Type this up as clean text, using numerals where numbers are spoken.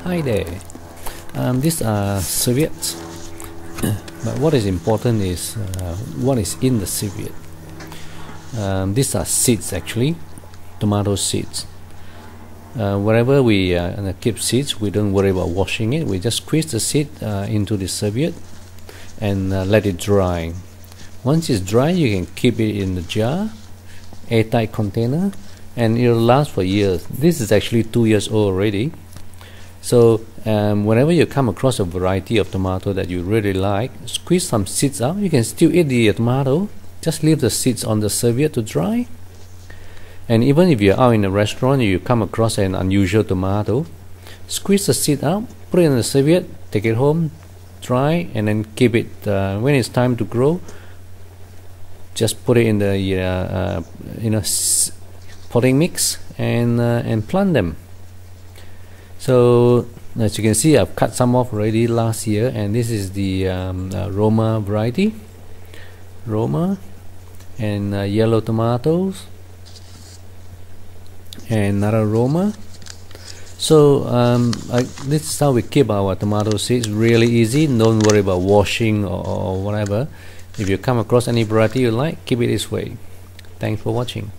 Hi there. These are civets, but what is important is what is in the civet. These are seeds, actually, tomato seeds. Wherever we keep seeds, we don't worry about washing it. We just squeeze the seed into the civet and let it dry. Once it's dry, you can keep it in the jar, airtight container, and it'll last for years. This is actually 2 years old already. So whenever you come across a variety of tomato that you really like, squeeze some seeds out. You can still eat the tomato, just leave the seeds on the civet to dry. And even if you're out in a restaurant, you come across an unusual tomato, squeeze the seed out, put it in the civet, take it home, dry, and then keep it. When it's time to grow, just put it in the potting mix and plant them. So as you can see, I've cut some off already last year, and this is the Roma variety, Roma, and yellow tomatoes, and another Roma. So this is how we keep our tomato seeds. Really easy. Don't worry about washing or whatever. If you come across any variety you like, keep it this way. Thanks for watching.